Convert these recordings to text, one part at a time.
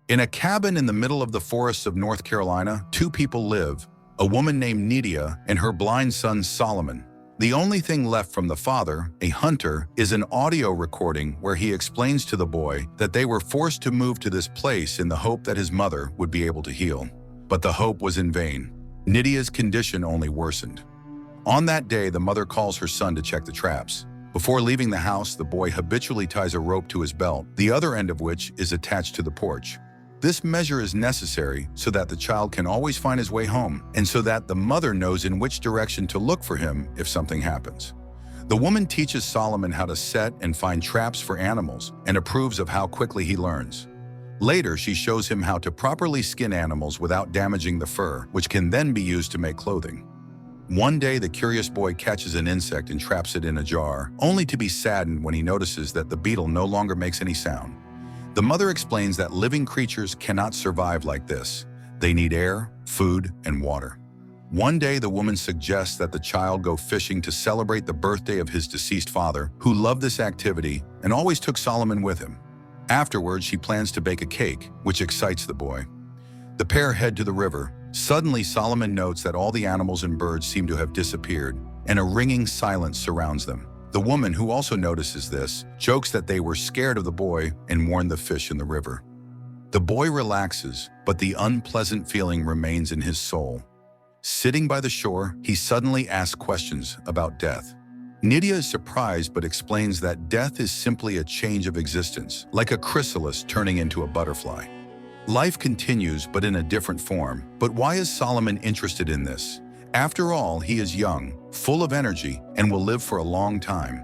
In a cabin in the middle of the forests of North Carolina, two people live, a woman named Nydia and her blind son Solomon. The only thing left from the father, a hunter, is an audio recording where he explains to the boy that they were forced to move to this place in the hope that his mother would be able to heal. But the hope was in vain. Nydia's condition only worsened. On that day, the mother calls her son to check the traps. Before leaving the house, the boy habitually ties a rope to his belt, the other end of which is attached to the porch. This measure is necessary so that the child can always find his way home, and so that the mother knows in which direction to look for him if something happens. The woman teaches Solomon how to set and find traps for animals and approves of how quickly he learns. Later, she shows him how to properly skin animals without damaging the fur, which can then be used to make clothing. One day, the curious boy catches an insect and traps it in a jar, only to be saddened when he notices that the beetle no longer makes any sound. The mother explains that living creatures cannot survive like this. They need air, food, and water. One day, the woman suggests that the child go fishing to celebrate the birthday of his deceased father, who loved this activity and always took Solomon with him. Afterwards, she plans to bake a cake, which excites the boy. The pair head to the river. Suddenly, Solomon notes that all the animals and birds seem to have disappeared, and a ringing silence surrounds them. The woman, who also notices this, jokes that they were scared of the boy and warned the fish in the river. The boy relaxes, but the unpleasant feeling remains in his soul. Sitting by the shore, he suddenly asks questions about death. Nydia is surprised but explains that death is simply a change of existence, like a chrysalis turning into a butterfly. Life continues, but in a different form. But why is Solomon interested in this? After all, he is young, full of energy, and will live for a long time.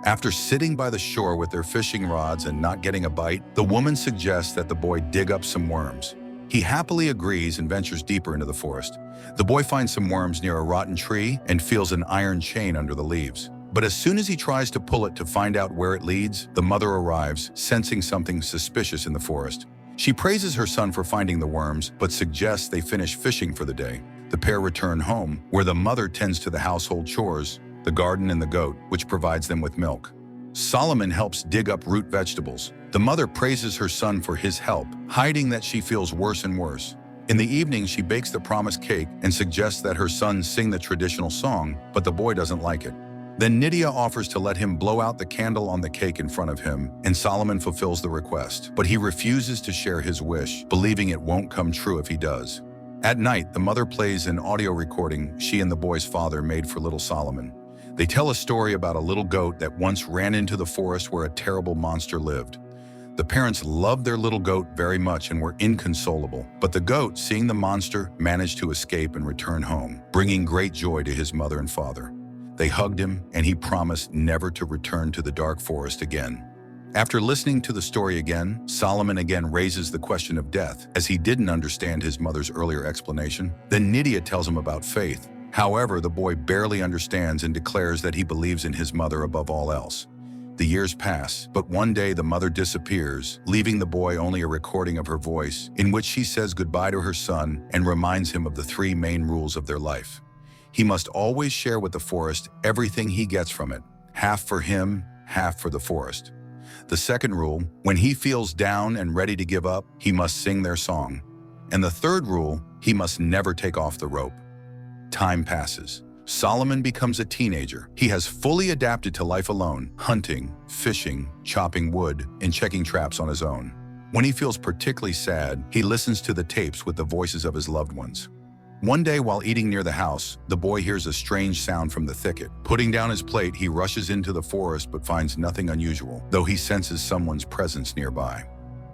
After sitting by the shore with their fishing rods and not getting a bite, the woman suggests that the boy dig up some worms. He happily agrees and ventures deeper into the forest. The boy finds some worms near a rotten tree and feels an iron chain under the leaves. But as soon as he tries to pull it to find out where it leads, the mother arrives, sensing something suspicious in the forest. She praises her son for finding the worms, but suggests they finish fishing for the day. The pair return home, where the mother tends to the household chores, the garden and the goat, which provides them with milk. Solomon helps dig up root vegetables. The mother praises her son for his help, hiding that she feels worse and worse. In the evening, she bakes the promised cake and suggests that her son sing the traditional song, but the boy doesn't like it. Then Nydia offers to let him blow out the candle on the cake in front of him, and Solomon fulfills the request. But he refuses to share his wish, believing it won't come true if he does. At night, the mother plays an audio recording she and the boy's father made for little Solomon. They tell a story about a little goat that once ran into the forest where a terrible monster lived. The parents loved their little goat very much and were inconsolable, but the goat, seeing the monster, managed to escape and return home, bringing great joy to his mother and father. They hugged him, and he promised never to return to the dark forest again. After listening to the story again, Solomon again raises the question of death, as he didn't understand his mother's earlier explanation. Then Nydia tells him about faith. However, the boy barely understands and declares that he believes in his mother above all else. The years pass, but one day the mother disappears, leaving the boy only a recording of her voice, in which she says goodbye to her son and reminds him of the three main rules of their life. He must always share with the forest everything he gets from it, half for him, half for the forest. The second rule, when he feels down and ready to give up, he must sing their song. And the third rule, he must never take off the rope. Time passes. Solomon becomes a teenager. He has fully adapted to life alone, hunting, fishing, chopping wood, and checking traps on his own. When he feels particularly sad, he listens to the tapes with the voices of his loved ones. One day, while eating near the house, the boy hears a strange sound from the thicket. Putting down his plate, he rushes into the forest but finds nothing unusual, though he senses someone's presence nearby.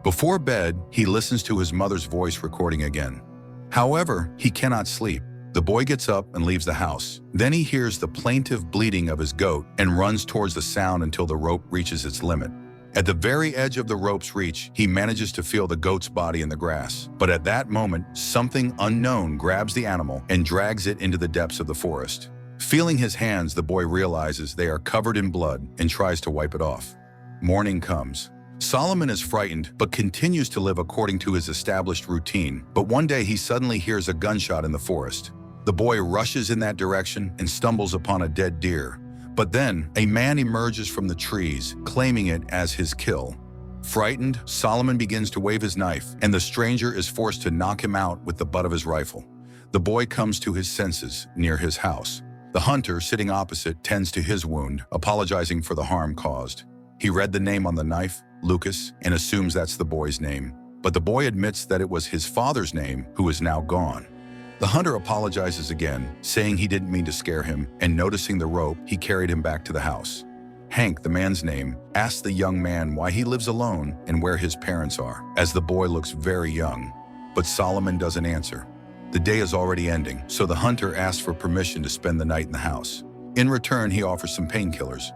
Before bed, he listens to his mother's voice recording again. However, he cannot sleep. The boy gets up and leaves the house. Then he hears the plaintive bleating of his goat and runs towards the sound until the rope reaches its limit. At the very edge of the rope's reach, he manages to feel the goat's body in the grass. But at that moment, something unknown grabs the animal and drags it into the depths of the forest. Feeling his hands, the boy realizes they are covered in blood and tries to wipe it off. Morning comes. Solomon is frightened, but continues to live according to his established routine. But one day he suddenly hears a gunshot in the forest. The boy rushes in that direction and stumbles upon a dead deer. But then, a man emerges from the trees, claiming it as his kill. Frightened, Solomon begins to wave his knife, and the stranger is forced to knock him out with the butt of his rifle. The boy comes to his senses near his house. The hunter, sitting opposite, tends to his wound, apologizing for the harm caused. He read the name on the knife, Lucas, and assumes that's the boy's name. But the boy admits that it was his father's name, who is now gone. The hunter apologizes again, saying he didn't mean to scare him, and noticing the rope, he carried him back to the house. Hank, the man's name, asks the young man why he lives alone and where his parents are, as the boy looks very young. But Solomon doesn't answer. The day is already ending, so the hunter asks for permission to spend the night in the house. In return, he offers some painkillers.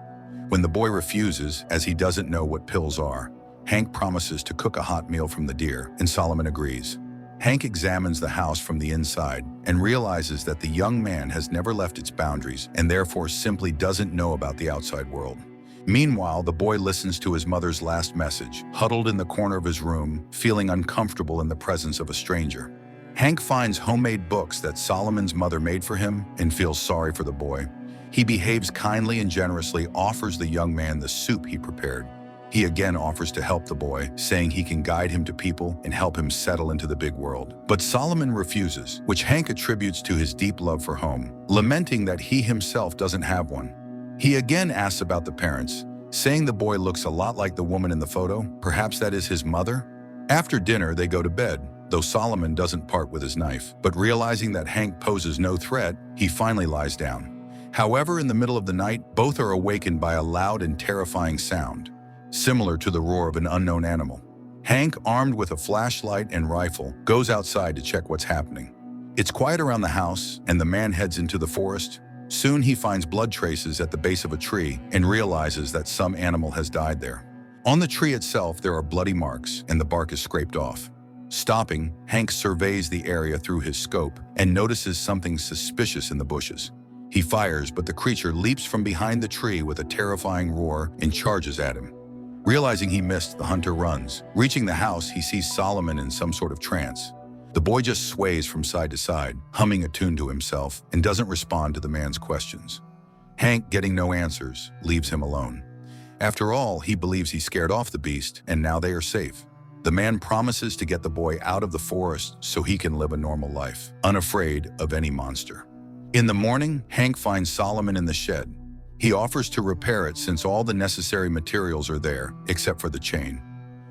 When the boy refuses, as he doesn't know what pills are, Hank promises to cook a hot meal from the deer, and Solomon agrees. Hank examines the house from the inside and realizes that the young man has never left its boundaries and therefore simply doesn't know about the outside world. Meanwhile, the boy listens to his mother's last message, huddled in the corner of his room, feeling uncomfortable in the presence of a stranger. Hank finds homemade books that Solomon's mother made for him and feels sorry for the boy. He behaves kindly and generously offers the young man the soup he prepared. He again offers to help the boy, saying he can guide him to people and help him settle into the big world. But Solomon refuses, which Hank attributes to his deep love for home, lamenting that he himself doesn't have one. He again asks about the parents, saying the boy looks a lot like the woman in the photo. Perhaps that is his mother? After dinner, they go to bed, though Solomon doesn't part with his knife. But realizing that Hank poses no threat, he finally lies down. However, in the middle of the night, both are awakened by a loud and terrifying sound, similar to the roar of an unknown animal. Hank, armed with a flashlight and rifle, goes outside to check what's happening. It's quiet around the house, and the man heads into the forest. Soon he finds blood traces at the base of a tree and realizes that some animal has died there. On the tree itself, there are bloody marks, and the bark is scraped off. Stopping, Hank surveys the area through his scope and notices something suspicious in the bushes. He fires, but the creature leaps from behind the tree with a terrifying roar and charges at him. Realizing he missed, the hunter runs. Reaching the house, he sees Solomon in some sort of trance. The boy just sways from side to side, humming a tune to himself, and doesn't respond to the man's questions. Hank, getting no answers, leaves him alone. After all, he believes he scared off the beast, and now they are safe. The man promises to get the boy out of the forest so he can live a normal life, unafraid of any monster. In the morning, Hank finds Solomon in the shed. He offers to repair it since all the necessary materials are there, except for the chain.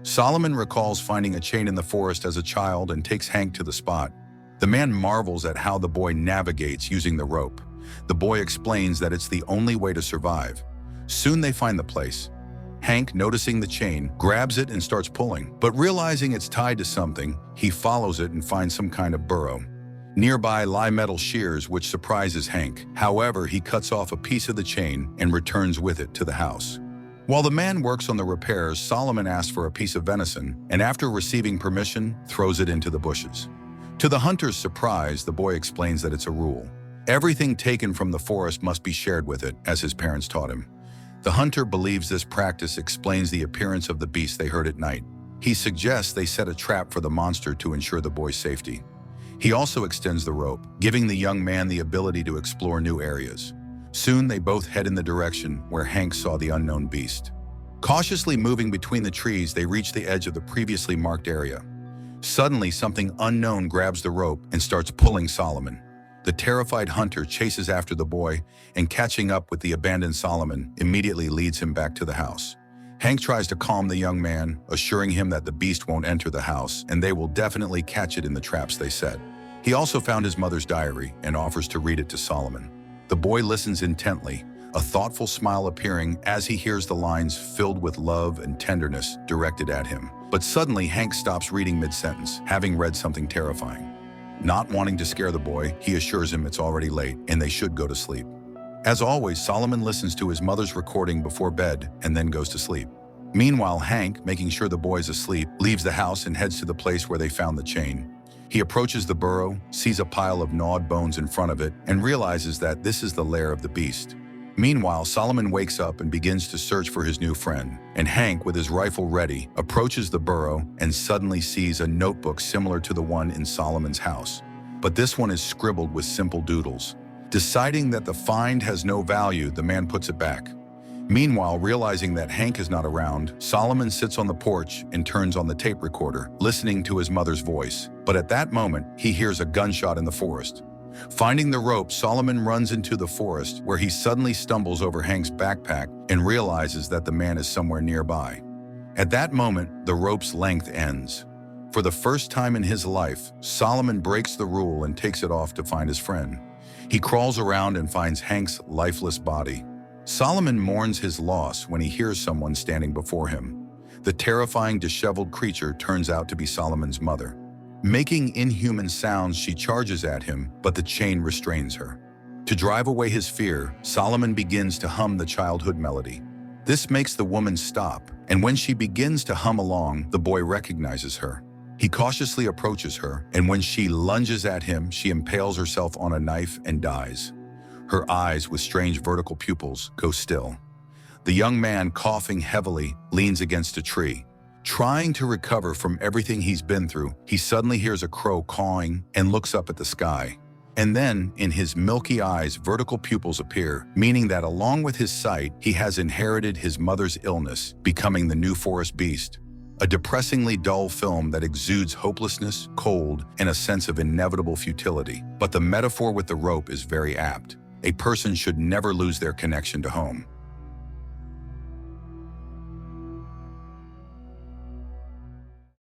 Solomon recalls finding a chain in the forest as a child and takes Hank to the spot. The man marvels at how the boy navigates using the rope. The boy explains that it's the only way to survive. Soon they find the place. Hank, noticing the chain, grabs it and starts pulling, but realizing it's tied to something, he follows it and finds some kind of burrow. Nearby lie metal shears, which surprises Hank. However, he cuts off a piece of the chain and returns with it to the house. While the man works on the repairs, Solomon asks for a piece of venison, and after receiving permission, throws it into the bushes. To the hunter's surprise, the boy explains that it's a rule. Everything taken from the forest must be shared with it, as his parents taught him. The hunter believes this practice explains the appearance of the beast they heard at night. He suggests they set a trap for the monster to ensure the boy's safety. He also extends the rope, giving the young man the ability to explore new areas. Soon they both head in the direction where Hank saw the unknown beast. Cautiously moving between the trees, they reach the edge of the previously marked area. Suddenly, something unknown grabs the rope and starts pulling Solomon. The terrified hunter chases after the boy, and catching up with the abandoned Solomon, immediately leads him back to the house. Hank tries to calm the young man, assuring him that the beast won't enter the house and they will definitely catch it in the traps they set. He also found his mother's diary and offers to read it to Solomon. The boy listens intently, a thoughtful smile appearing as he hears the lines filled with love and tenderness directed at him. But suddenly, Hank stops reading mid-sentence, having read something terrifying. Not wanting to scare the boy, he assures him it's already late and they should go to sleep. As always, Solomon listens to his mother's recording before bed and then goes to sleep. Meanwhile, Hank, making sure the boy is asleep, leaves the house and heads to the place where they found the chain. He approaches the burrow, sees a pile of gnawed bones in front of it, and realizes that this is the lair of the beast. Meanwhile, Solomon wakes up and begins to search for his new friend, and Hank, with his rifle ready, approaches the burrow and suddenly sees a notebook similar to the one in Solomon's house. But this one is scribbled with simple doodles. Deciding that the find has no value, the man puts it back. Meanwhile, realizing that Hank is not around, Solomon sits on the porch and turns on the tape recorder, listening to his mother's voice. But at that moment, he hears a gunshot in the forest. Finding the rope, Solomon runs into the forest, where he suddenly stumbles over Hank's backpack and realizes that the man is somewhere nearby. At that moment, the rope's length ends. For the first time in his life, Solomon breaks the rule and takes it off to find his friend. He crawls around and finds Hank's lifeless body. Solomon mourns his loss when he hears someone standing before him. The terrifying, disheveled creature turns out to be Solomon's mother. Making inhuman sounds, she charges at him, but the chain restrains her. To drive away his fear, Solomon begins to hum the childhood melody. This makes the woman stop, and when she begins to hum along, the boy recognizes her. He cautiously approaches her, and when she lunges at him, she impales herself on a knife and dies. Her eyes, with strange vertical pupils, go still. The young man, coughing heavily, leans against a tree. Trying to recover from everything he's been through, he suddenly hears a crow cawing and looks up at the sky. And then, in his milky eyes, vertical pupils appear, meaning that along with his sight, he has inherited his mother's illness, becoming the new forest beast. A depressingly dull film that exudes hopelessness, cold, and a sense of inevitable futility. But the metaphor with the rope is very apt. A person should never lose their connection to home.